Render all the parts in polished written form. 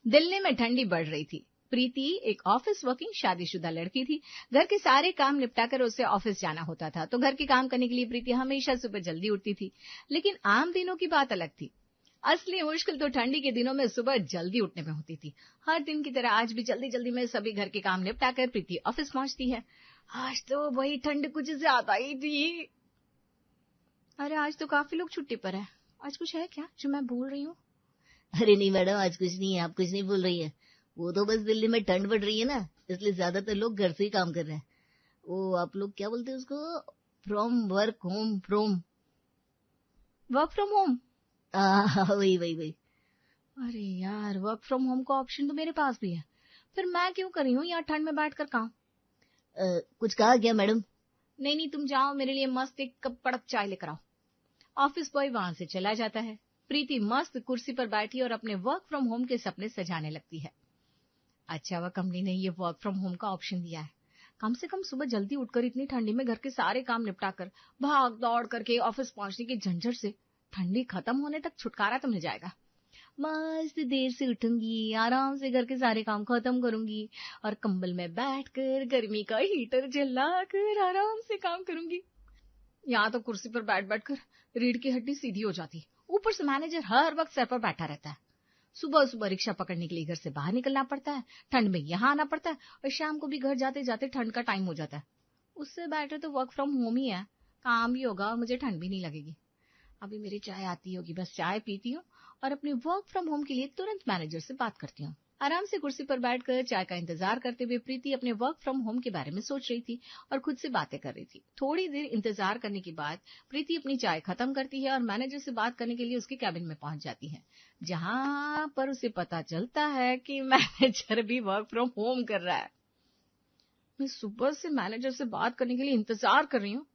दिल्ली में ठंडी बढ़ रही थी। प्रीति एक ऑफिस वर्किंग शादीशुदा लड़की थी। घर के सारे काम निपटाकर उसे ऑफिस जाना होता था, तो घर के काम करने के लिए प्रीति हमेशा सुबह जल्दी उठती थी। लेकिन आम दिनों की बात अलग थी। असली मुश्किल तो ठंडी के दिनों में सुबह जल्दी उठने में होती थी। हर दिन की तरह आज भी जल्दी जल्दी में सभी घर के काम निपटाकर प्रीति ऑफिस पहुंचती है। आज तो वही ठंड कुछ ज्यादा ही थी। अरे आज तो काफी लोग छुट्टी पर है। आज कुछ है क्या जो मैं भूल रही हूँ? अरे नहीं मैडम, आज कुछ नहीं है, आप कुछ नहीं बोल रही है। वो तो बस दिल्ली में ठंड बढ़ रही है ना, इसलिए ज्यादातर लोग घर से ही काम कर रहे हैं। वो आप लोग क्या बोलते हैं उसको, from work home, from work from home. वही वही वही। अरे यार, वर्क फ्रॉम होम का ऑप्शन तो मेरे पास भी है, फिर मैं क्यों कर रही हूँ यहाँ ठंड में बैठकर काम? कुछ कहा क्या मैडम? नहीं, तुम जाओ, मेरे लिए मस्त एक कप कड़क चाय लेकर आओ। ऑफिस बॉय वहां से चला जाता है। प्रीति मस्त कुर्सी पर बैठी और अपने वर्क फ्रॉम होम के सपने सजाने लगती है। अच्छा हुआ कंपनी ने ये वर्क फ्रॉम होम का ऑप्शन दिया है। कम से कम सुबह जल्दी उठकर इतनी ठंडी में घर के सारे काम निपटाकर भाग दौड़ करके ऑफिस पहुंचने की झंझट से ठंडी खत्म होने तक छुटकारा तो मिल जाएगा। मस्त देर से उठूंगी, आराम से घर के सारे काम खत्म करूंगी और कंबल में बैठकर गर्मी का हीटर जलाकर आराम से काम करूंगी। यहाँ तो कुर्सी पर बैठ बैठकर रीढ़ की हड्डी सीधी हो जाती। ऊपर से मैनेजर हर वक्त सर पर बैठा रहता है। सुबह सुबह रिक्शा पकड़ने के लिए घर से बाहर निकलना पड़ता है, ठंड में यहाँ आना पड़ता है और शाम को भी घर जाते जाते ठंड का टाइम हो जाता है। उससे बेटर तो वर्क फ्रॉम होम ही है, काम भी होगा और मुझे ठंड भी नहीं लगेगी। अभी मेरी चाय आती होगी, बस चाय पीती हूँ और अपने वर्क फ्रॉम होम के लिए तुरंत मैनेजर से बात करती हूँ। आराम से कुर्सी पर बैठकर चाय का इंतजार करते हुए प्रीति अपने वर्क फ्रॉम होम के बारे में सोच रही थी और खुद से बातें कर रही थी। थोड़ी देर इंतजार करने के बाद प्रीति अपनी चाय खत्म करती है और मैनेजर से बात करने के लिए उसके कैबिन में पहुंच जाती है, जहां पर उसे पता चलता है कि मैनेजर भी वर्क फ्रॉम होम कर रहा है। मैं सुबह से मैनेजर से बात करने के लिए इंतजार कर रही हूँ,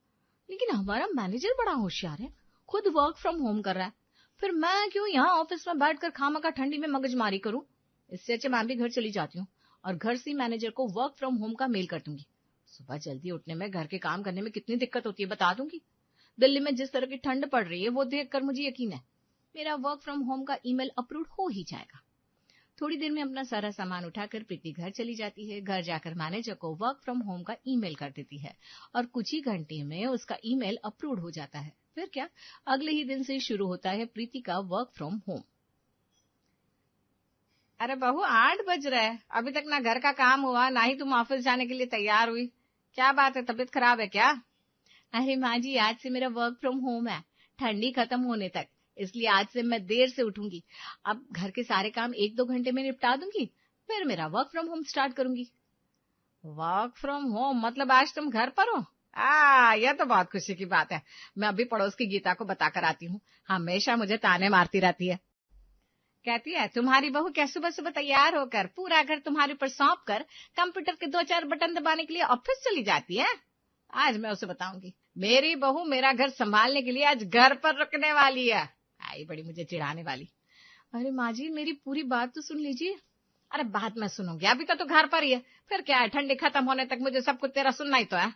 लेकिन हमारा मैनेजर बड़ा होशियार है, खुद वर्क फ्रॉम होम कर रहा है। फिर मैं क्यों यहाँ ऑफिस में बैठकर खामखा ठंडी में मगजमारी करूं? इससे अच्छा मैं भी घर चली जाती हूँ और घर से मैनेजर को वर्क फ्रॉम होम का मेल कर दूंगी। सुबह जल्दी उठने में, घर के काम करने में कितनी दिक्कत होती है बता दूंगी। दिल्ली में जिस तरह की ठंड पड़ रही है वो देखकर मुझे यकीन है मेरा वर्क फ्रॉम होम का ईमेल अप्रूव हो ही जाएगा। थोड़ी देर में अपना सारा सामान उठाकर प्रीति घर चली जाती है। घर जाकर मैनेजर को वर्क फ्रॉम होम का ईमेल कर देती है और कुछ ही घंटे में उसका ईमेल अप्रूव हो जाता है। फिर क्या, अगले ही दिन से शुरू होता है प्रीति का वर्क फ्रॉम होम। अरे बहू, 8 बज रहे हैं, अभी तक ना घर का काम हुआ ना ही तुम ऑफिस जाने के लिए तैयार हुई। क्या बात है, तबीयत खराब है क्या? अरे माँ जी, आज से मेरा वर्क फ्रॉम होम है, ठंडी खत्म होने तक, इसलिए आज से मैं देर से उठूंगी। अब घर के सारे काम 1-2 घंटे में निपटा दूंगी, फिर मेरा वर्क फ्रॉम होम स्टार्ट करूंगी। वर्क फ्रॉम होम मतलब आज तुम घर पर हो? यह तो बहुत खुशी की बात है। मैं अभी पड़ोस की गीता को बताकर आती हूँ, हमेशा मुझे ताने मारती रहती है। कहती है तुम्हारी बहू क्या सुबह सुबह तैयार होकर पूरा घर तुम्हारे ऊपर सौंप कर कंप्यूटर के 2-4 बटन दबाने के लिए ऑफिस चली जाती है। आज मैं उसे बताऊंगी, मेरी बहू मेरा घर संभालने के लिए आज घर पर रुकने वाली है। आई बड़ी मुझे चिढ़ाने वाली। अरे माँ जी, मेरी पूरी बात तो सुन लीजिए। अरे बात मैं सुनूंगी, अभी तो घर पर ही है, फिर क्या है, ठंडी खत्म होने तक मुझे सब कुछ तेरा सुनना ही तो है।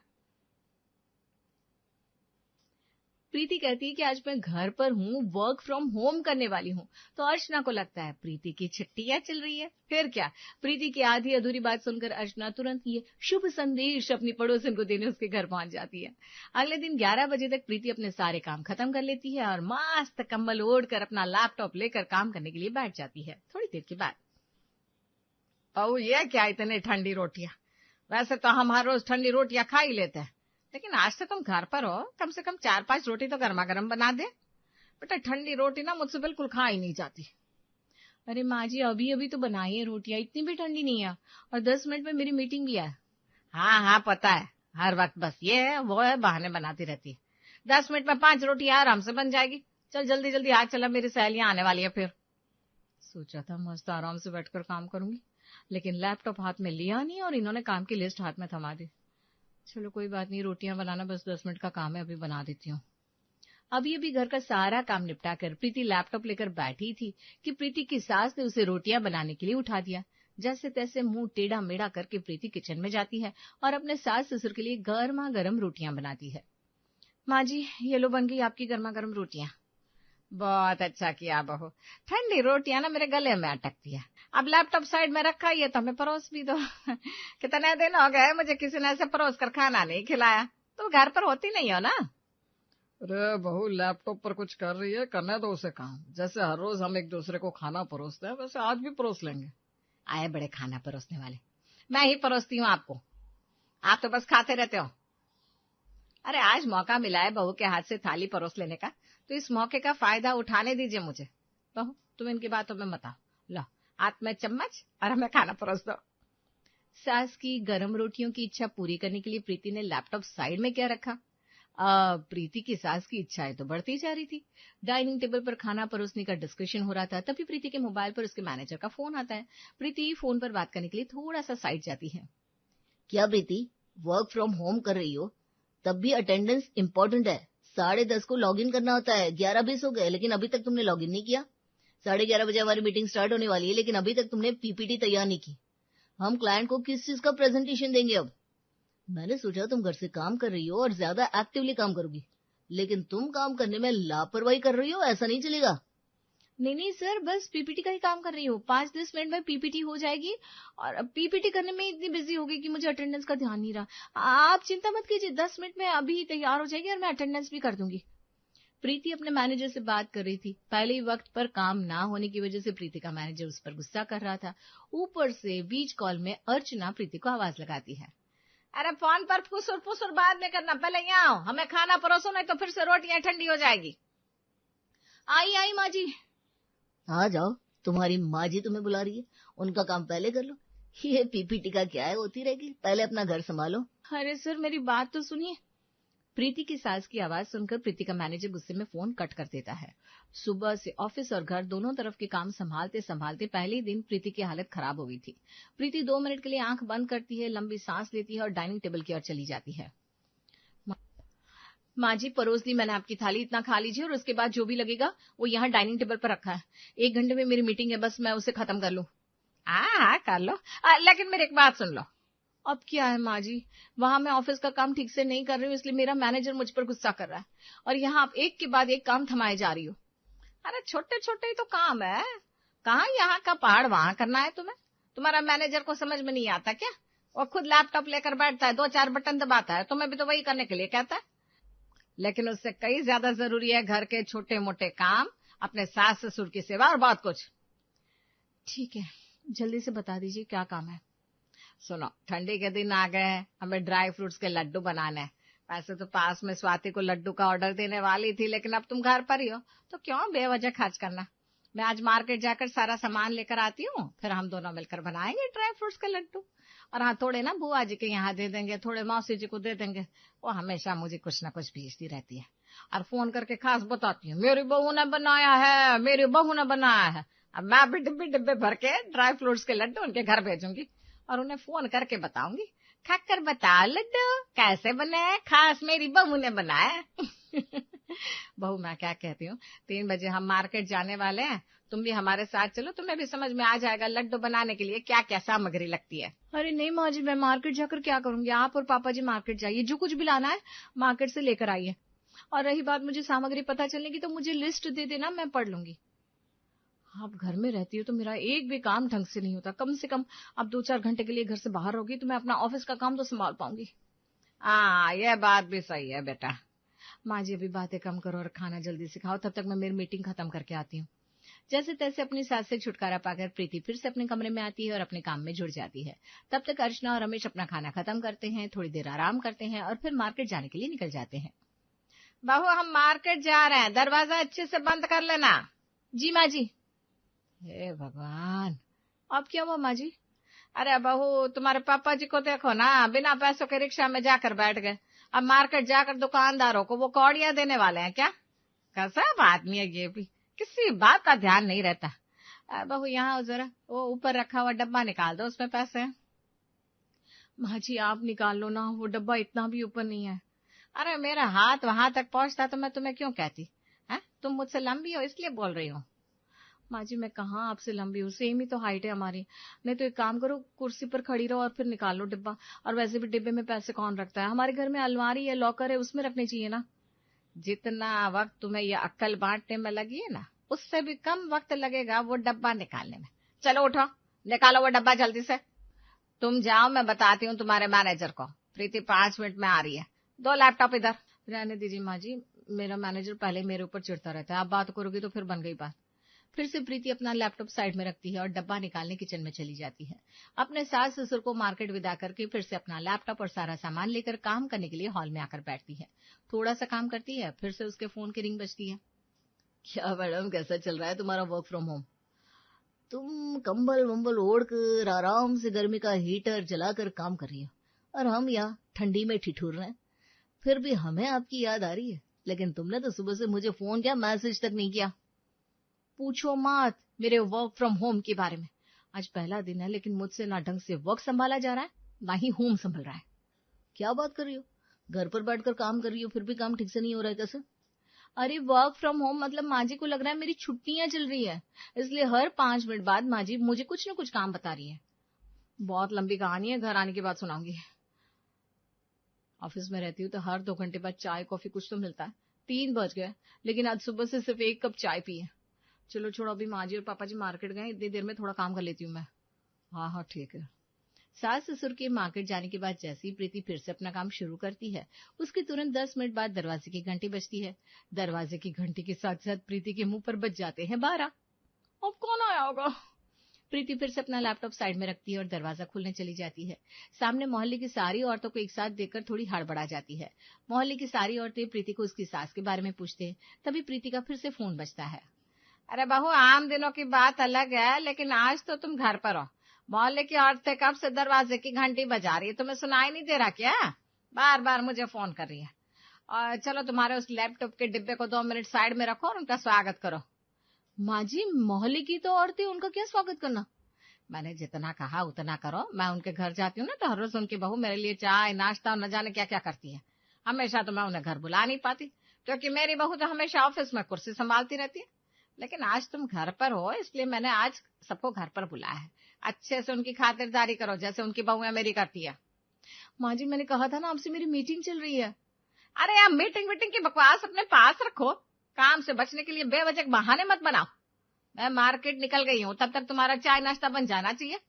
प्रीति कहती है कि आज मैं घर पर हूँ, वर्क फ्रॉम होम करने वाली हूँ, तो अर्चना को लगता है प्रीति की छुट्टियां चल रही है। फिर क्या, प्रीति की आधी अधूरी बात सुनकर अर्चना तुरंत ये शुभ संदेश अपनी पड़ोसन को देने उसके घर पहुंच जाती है। अगले दिन 11 बजे तक प्रीति अपने सारे काम खत्म कर लेती है और मस्त कंबल ओढ़कर अपना लैपटॉप लेकर काम करने के लिए बैठ जाती है। थोड़ी देर के बाद, ओ ये क्या इतनी ठंडी रोटियां, वैसे तो हम हर रोज ठंडी रोटियां खा ही लेते हैं, लेकिन आज से तुम घर पर हो, कम से कम 4-5 रोटी तो गर्मा गर्म बना दे। बेटा ठंडी रोटी ना मुझसे बिल्कुल खा ही नहीं जाती। अरे माँ जी, अभी अभी तो बनाई है रोटियां, इतनी भी ठंडी नहीं है और 10 मिनट में मेरी मीटिंग भी है। हाँ पता है, हर वक्त बस ये है वो है बहाने बनाती रहती है। 10 मिनट में 5 रोटी आराम से बन जाएगी। चल जल्दी जल्दी आज, चला मेरी सहेलियां आने वाली है। फिर सोचा था मस्त आराम से बैठकर काम करूंगी, लेकिन लैपटॉप हाथ में लिया नहीं और इन्होंने काम की लिस्ट हाथ में थमा दी। चलो कोई बात नहीं, रोटियां बनाना बस 10 मिनट का काम है, अभी बना देती हूँ। अभी घर का सारा काम निपटा कर प्रीति लैपटॉप लेकर बैठी थी कि प्रीति की सास ने उसे रोटियां बनाने के लिए उठा दिया। जैसे तैसे मुंह टेढ़ा मेढ़ा करके प्रीति किचन में जाती है और अपने सास ससुर के लिए गर्मा गर्म रोटियां बनाती है। माँ जी, ये लो बन गई आपकी गर्मा गर्म रोटियां। बहुत अच्छा किया बहू। ठंडी रोटियां ना मेरे गले में अटकती है। अब लैपटॉप साइड में रखा ही है तो हमें परोस भी दो। कितने दिन हो गए मुझे किसी ने ऐसे परोस कर खाना नहीं खिलाया। तुम घर पर होती नहीं हो ना? अरे बहू, लैपटॉप पर कुछ कर रही है, करने दो उसे काम। जैसे हर रोज हम एक दूसरे को खाना परोसते हैं, वैसे आज भी परोस लेंगे। आए बड़े खाना परोसने वाले, मैं ही परोसती हूँ आपको, आप तो बस खाते रहते हो। अरे आज मौका मिला है बहू के हाथ से थाली परोस लेने का, तो इस मौके का फायदा उठाने दीजिए मुझे। बहू तुम इनकी बातों में मत आओ, लो हाथ में चम्मच और हमें खाना परोस दो। सास की गर्म रोटियों की इच्छा पूरी करने के लिए प्रीति ने लैपटॉप साइड में क्या रखा। प्रीति की सास की इच्छाएं तो बढ़ती जा रही थी। डाइनिंग टेबल पर खाना परोसने का डिस्कशन हो रहा था, तभी प्रीति के मोबाइल पर उसके मैनेजर का फोन आता है। प्रीति फोन पर बात करने के लिए थोड़ा सा साइड जाती है। क्या प्रीति, वर्क फ्रॉम होम कर रही हो? तब भी अटेंडेंस इम्पोर्टेंट है। 10:30 को लॉग इन करना होता है। 11:20 हो गए लेकिन अभी तक तुमने लॉग इन नहीं किया। 11:30 बजे हमारी मीटिंग स्टार्ट होने वाली है लेकिन अभी तक तुमने पीपीटी तैयार नहीं की। हम क्लाइंट को किस चीज का प्रेजेंटेशन देंगे अब? मैंने सोचा तुम घर से काम कर रही हो और ज्यादा एक्टिवली काम करोगी, लेकिन तुम काम करने में लापरवाही कर रही हो। ऐसा नहीं चलेगा। नहीं सर, बस पीपीटी का ही काम कर रही हूँ। 5-10 मिनट में पीपीटी हो जाएगी और पीपीटी करने में इतनी बिजी हो गई कि मुझे अटेंडेंस का ध्यान नहीं रहा। आप चिंता मत कीजिए, 10 मिनट में अभी तैयार हो जाएगी और मैं अटेंडेंस भी कर दूंगी। प्रीति अपने मैनेजर से बात कर रही थी। पहले ही वक्त पर काम ना होने की वजह से प्रीति का मैनेजर उस पर गुस्सा कर रहा था। ऊपर से बीच कॉल में अर्चना प्रीति को आवाज लगाती है। अरे फोन पर फुसुर फुसुर बाद में करना, पहले यहाँ आओ, हमें खाना परोसो, नहीं तो फिर से रोटियां ठंडी हो जाएगी। आई माँ जी। आ जाओ, तुम्हारी माँ जी तुम्हें बुला रही है, उनका काम पहले कर लो। ये पीपीटी का क्या है, होती रहेगी। पहले अपना घर संभालो। अरे सर मेरी बात तो सुनिए। प्रीति की सास की आवाज सुनकर प्रीति का मैनेजर गुस्से में फोन कट कर देता है। सुबह से ऑफिस और घर दोनों तरफ के काम संभालते संभालते पहले ही दिन प्रीति की हालत खराब हो गई थी। प्रीति 2 मिनट के लिए आंख बंद करती है, लंबी सांस लेती है और डाइनिंग टेबल की ओर चली जाती है। माँ जी परोस दी मैंने आपकी थाली, इतना खा लीजिए और उसके बाद जो भी लगेगा वो यहाँ डाइनिंग टेबल पर रखा है। 1 घंटे में मेरी मीटिंग है, बस मैं उसे खत्म कर लूं। हाँ कर लो, लेकिन मेरी एक बात सुन लो। अब क्या है माँ जी, वहां मैं ऑफिस का काम ठीक से नहीं कर रही हूँ, इसलिए मेरा मैनेजर मुझ पर गुस्सा कर रहा है और यहाँ आप एक के बाद एक काम थमाए जा रही हो। अरे छोटे छोटे ही तो काम है, कहाँ यहाँ का पहाड़ वहां करना है तुम्हें? तुम्हारा मैनेजर को समझ में नहीं आता क्या? वो खुद लैपटॉप लेकर बैठता है, 2-4 बटन दबाता है, तुम्हें भी तो वही करने के लिए कहता है। लेकिन उससे कई ज्यादा जरूरी है घर के छोटे मोटे काम, अपने सास ससुर की सेवा और बहुत कुछ। ठीक है, जल्दी से बता दीजिए क्या काम है। सुनो, ठंडी के दिन आ गए हैं, हमें ड्राई फ्रूट्स के लड्डू बनाने हैं। वैसे तो पास में स्वाति को लड्डू का ऑर्डर देने वाली थी, लेकिन अब तुम घर पर ही हो तो क्यों बेवजह खर्च करना। मैं आज मार्केट जाकर सारा सामान लेकर आती हूँ, फिर हम दोनों मिलकर बनाएंगे ड्राई फ्रूट्स के लड्डू। और हाँ, थोड़े ना बुआ जी के यहाँ दे देंगे, थोड़े मौसी जी को दे देंगे। वो हमेशा मुझे कुछ ना कुछ भेजती रहती है और फोन करके खास बताती है, मेरी बहू ने बनाया है, मेरी बहू ने बनाया है। अब मैं भी डिब्बे डिब्बे भर के ड्राई फ्रूट्स के लड्डू उनके घर भेजूंगी और उन्हें फोन करके बताऊंगी, खाकर बताओ लड्डू कैसे बने, खास मेरी बहू ने बनाया। बहू मैं क्या कहती हूँ, 3 बजे हम मार्केट जाने वाले हैं, तुम भी हमारे साथ चलो, तुम्हें भी समझ में आ जाएगा लड्डू बनाने के लिए क्या क्या सामग्री लगती है। अरे नहीं माँ जी, मैं मार्केट जाकर क्या करूंगी, आप और पापा जी मार्केट जाइए, जो कुछ भी लाना है मार्केट से लेकर आइए। और रही बात मुझे सामग्री पता चलने की, तो मुझे लिस्ट दे देना, मैं पढ़ लूंगी। आप घर में रहती हो तो मेरा एक भी काम ढंग से नहीं होता। कम से कम अब 2-4 घंटे के लिए घर से बाहर होगी तो मैं अपना ऑफिस का काम तो संभाल पाऊंगी। हाँ, यह बात भी सही है बेटा। माँ जी अभी बातें कम करो और खाना जल्दी से खाओ, तब तक मैं मेरी मीटिंग खत्म करके आती हूँ। जैसे तैसे अपनी सास से छुटकारा पाकर प्रीति फिर से अपने कमरे में आती है और अपने काम में जुड़ जाती है। तब तक अर्चना और रमेश अपना खाना खत्म करते हैं, थोड़ी देर आराम करते हैं और फिर मार्केट जाने के लिए निकल जाते हैं। बहू हम मार्केट जा रहे हैं, दरवाजा अच्छे से बंद कर लेना। जी माँ जी। हे भगवान, अब क्या हुआ माँ जी? अरे बहू तुम्हारे पापा जी को देखो ना, बिना पैसों के रिक्शा में जाकर बैठ गए। अब मार्केट जाकर दुकानदारों को वो कौड़ियां देने वाले हैं क्या? कसब आदमी है ये भी, किसी बात का ध्यान नहीं रहता। बहू यहाँ जरा वो ऊपर रखा हुआ डब्बा निकाल दो, उसमें पैसे हैं। माँ जी आप निकाल लो ना, वो डब्बा इतना भी ऊपर नहीं है। अरे मेरा हाथ वहां तक पहुंचता तो मैं तुम्हें क्यों कहती है? तुम मुझसे लंबी हो इसलिए बोल रही हो। माँ जी मैं कहाँ आपसे लंबी हूँ, सेम ही तो हाइट है हमारी। नहीं तो एक काम करो, कुर्सी पर खड़ी रहो और फिर निकाल लो डिब्बा। और वैसे भी डिब्बे में पैसे कौन रखता है, हमारे घर में अलमारी है, लॉकर है, उसमें रखने चाहिए ना। जितना वक्त तुम्हें ये अक्कल बांटने में लगी है ना, उससे भी कम वक्त लगेगा वो डब्बा निकालने में। चलो उठो, निकालो वो डब्बा जल्दी से। तुम जाओ, मैं बताती हूँ तुम्हारे मैनेजर को। प्रीति 5 मिनट में आ रही है। 2 लैपटॉप इधर। रहने दीजिए माँ जी, मेरा मैनेजर पहले मेरे ऊपर चिढ़ता रहता है, आप बात करोगी तो फिर बन गई बात। फिर से प्रीति अपना लैपटॉप साइड में रखती है और डब्बा निकालने किचन में चली जाती है। अपने सास ससुर को मार्केट विदा करके फिर से अपना लैपटॉप और सारा सामान लेकर काम करने के लिए हॉल में आकर बैठती है। थोड़ा सा काम करती है, फिर से उसके फोन की रिंग बजती है। क्या मैडम, कैसा चल रहा है तुम्हारा वर्क फ्रॉम होम? तुम कंबल वंबल ओढ़ कर आराम से गर्मी का हीटर जलाकर काम कर रही हो और हम यहाँ ठंडी में ठिठुर रहे हैं। फिर भी हमें आपकी याद आ रही है, लेकिन तुमने तो सुबह से मुझे फोन किया, मैसेज तक नहीं किया। पूछो मत मेरे वर्क फ्रॉम होम के बारे में। आज पहला दिन है, लेकिन मुझसे ना ढंग से वर्क संभाला जा रहा है, ना ही होम संभल रहा है। क्या बात कर रही हो? घर पर बैठकर काम कर रही हो, फिर भी काम ठीक से नहीं हो रहा है कैसे? अरे वर्क फ्रॉम होम मतलब माँ जी को लग रहा है मेरी छुट्टियां चल रही है, इसलिए हर 5 मिनट बाद माँ जी मुझे कुछ न कुछ काम बता रही है। बहुत लंबी कहानी है, घर आने के बाद सुनाऊंगी। ऑफिस में रहती हूँ तो हर 2 घंटे बाद चाय कॉफी कुछ तो मिलता है। 3 बज गए, लेकिन आज सुबह से सिर्फ 1 कप चाय पी है। चलो छोड़ो, अभी माँ जी और पापा जी मार्केट गए, इतनी देर में थोड़ा काम कर लेती हूँ मैं। हाँ ठीक है। सास ससुर के मार्केट जाने के बाद जैसे ही प्रीति फिर से अपना काम शुरू करती है, उसके तुरंत 10 मिनट बाद दरवाजे की घंटी बजती है। दरवाजे की घंटी के साथ साथ प्रीति के मुंह पर बज जाते हैं 12। अब कौन आया होगा? प्रीति फिर से अपना लैपटॉप साइड में रखती है और दरवाजा खोलने चली जाती है। सामने मोहल्ले की सारी औरतों को एक साथ देखकर थोड़ी हड़बड़ा जाती है। मोहल्ले की सारी औरतें प्रीति को उसकी सास के बारे में पूछते हैं। तभी प्रीति का फिर से फोन बजता है। अरे बहू, आम दिनों की बात अलग है, लेकिन आज तो तुम घर पर हो। मोहल्ले की औरतें कब से दरवाजे की घंटी बजा रही है, तुम्हें सुनाई नहीं दे रहा क्या? बार बार मुझे फोन कर रही है। और चलो तुम्हारे उस लैपटॉप के डिब्बे को 2 मिनट साइड में रखो और उनका स्वागत करो। माँ जी, मोहल्ले की तो औरतें, उनका क्या स्वागत करना? मैंने जितना कहा उतना करो। मैं उनके घर जाती हूँ ना, तो हर रोज उनकी बहू मेरे लिए चाय नाश्ता और न जाने क्या क्या करती है। हमेशा तो मैं उन्हें घर बुला नहीं पाती, क्योंकि मेरी बहू तो हमेशा ऑफिस में कुर्सी संभालती रहती है। लेकिन आज तुम घर पर हो, इसलिए मैंने आज सबको घर पर बुलाया है। अच्छे से उनकी खातिरदारी करो, जैसे उनकी बहुएं मेरी करती है। माँ जी, मैंने कहा था ना आपसे, मेरी मीटिंग चल रही है। अरे यार, मीटिंग की बकवास अपने पास रखो। काम से बचने के लिए बेवजह बहाने मत बनाओ। मैं मार्केट निकल गई हूँ, तब तक तुम्हारा चाय नाश्ता बन जाना चाहिए।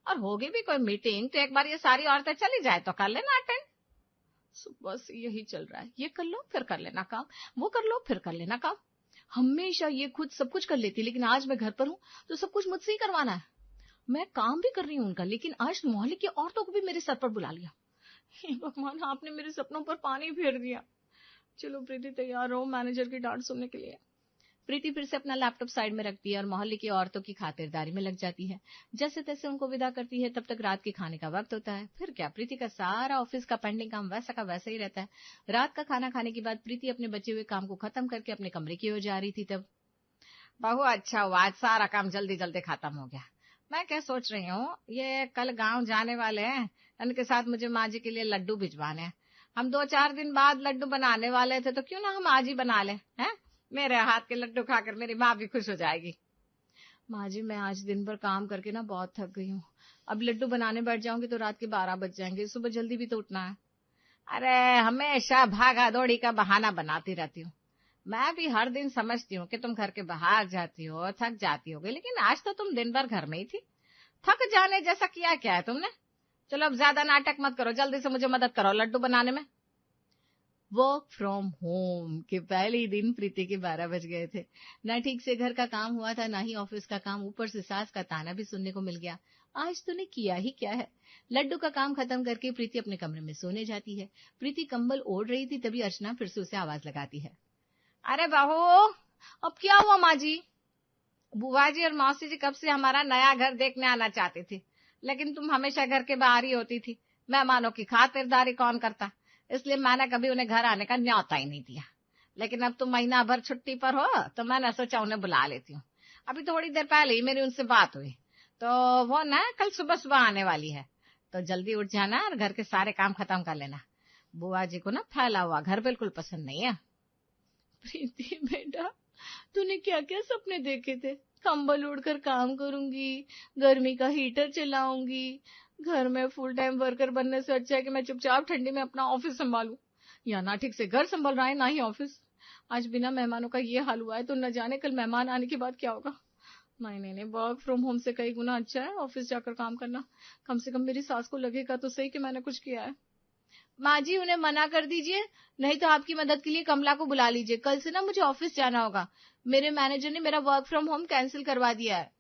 और होगी भी कोई मीटिंग तो एक बार ये सारी औरतें चली जाए तो कर लेना अटेंड। सुबह से यही चल रहा है, ये कर लो फिर कर लेना काम, वो कर लो फिर कर लेना काम। हमेशा ये खुद सब कुछ कर लेती, लेकिन आज मैं घर पर हूँ तो सब कुछ मुझसे ही करवाना है। मैं काम भी कर रही हूँ उनका, लेकिन आज मोहल्ले की औरतों को भी मेरे सर पर बुला लिया। हे भगवान, आपने मेरे सपनों पर पानी फेर दिया। चलो प्रीति, तैयार हो मैनेजर की डांट सुनने के लिए। प्रीति फिर से अपना लैपटॉप साइड में रखती है और मोहल्ले की औरतों की खातिरदारी में लग जाती है। जैसे तैसे उनको विदा करती है। तब तक रात के खाने का वक्त होता है। फिर क्या, प्रीति का सारा ऑफिस का पेंडिंग काम वैसा का वैसा ही रहता है। रात का खाना खाने के बाद प्रीति अपने बचे हुए काम को खत्म करके अपने कमरे की ओर जा रही थी। तब बहू, अच्छा हुआ आज सारा काम जल्दी जल्दी खत्म हो गया। मैं क्या सोच रही हूँ, ये कल गांव जाने वाले हैं, उनके साथ मुझे माँ जी के लिए लड्डू भिजवाने हैं। हम 2-4 दिन बाद लड्डू बनाने वाले थे, तो क्यों ना हम आज ही बना ले हैं? मेरे हाथ के लड्डू खाकर मेरी माँ भी खुश हो जाएगी। माँ जी, मैं आज दिन भर काम करके ना बहुत थक गई हूँ। अब लड्डू बनाने बैठ जाऊंगी तो रात के 12 बज जाएंगे। सुबह जल्दी भी तो उठना है। अरे हमेशा भागा दौड़ी का बहाना बनाती रहती हूँ। मैं भी हर दिन समझती हूँ कि तुम घर के बाहर जाती हो, थक जाती होगी, लेकिन आज तो तुम दिन भर घर में ही थी। थक जाने जैसा किया क्या है तुमने? चलो अब ज्यादा नाटक मत करो, जल्दी से मुझे मदद करो लड्डू बनाने में। वर्क फ्रॉम होम के पहले ही दिन प्रीति के 12 बज गए थे। न ठीक से घर का काम हुआ था, ना ही ऑफिस का काम। ऊपर से सास का ताना भी सुनने को मिल गया। आज तूने किया ही क्या है? लड्डू का काम खत्म करके प्रीति अपने कमरे में सोने जाती है। प्रीति कंबल ओढ़ रही थी, तभी अर्चना फिर से उसे आवाज लगाती है। अरे बहू, अब क्या हुआ? माँ जी, बुआ जी और मौसी जी कब से हमारा नया घर देखने आना चाहती थी, लेकिन तुम हमेशा घर के बाहर ही होती थी। मेहमानों की खातिरदारी कौन करता, इसलिए मैंने कभी उन्हें घर आने का न्योता ही नहीं दिया। लेकिन अब तुम महीना भर छुट्टी पर हो, तो मैंने सोचा उन्हें बुला लेती हूँ। अभी थोड़ी देर पहले ही मेरी उनसे बात हुई, तो वो ना कल सुबह सुबह आने वाली है। तो जल्दी उठ जाना और घर के सारे काम खत्म कर लेना। बुआ जी को ना फैला हुआ घर बिल्कुल पसंद नहीं है। प्रीति बेटा, तूने क्या क्या सपने देखे थे? कंबल ओढ़कर काम करूंगी, गर्मी का हीटर चलाऊंगी। घर में फुल टाइम वर्कर बनने से अच्छा है कि मैं चुपचाप ठंडी में अपना ऑफिस संभालूं। या ना ठीक से घर संभल रहा है ना ही ऑफिस। आज बिना मेहमानों का ये हाल हुआ है तो न जाने कल मेहमान आने के बाद क्या होगा। नहीं, वर्क फ्रॉम होम से कई गुना अच्छा है ऑफिस जाकर काम करना। कम से कम मेरी सास को लगेगा तो सही कि मैंने कुछ किया है। माँ जी, उन्हें मना कर दीजिए, नहीं तो आपकी मदद के लिए कमला को बुला लीजिए। कल से ना मुझे ऑफिस जाना होगा। मेरे मैनेजर ने मेरा वर्क फ्रॉम होम कैंसिल करवा दिया है।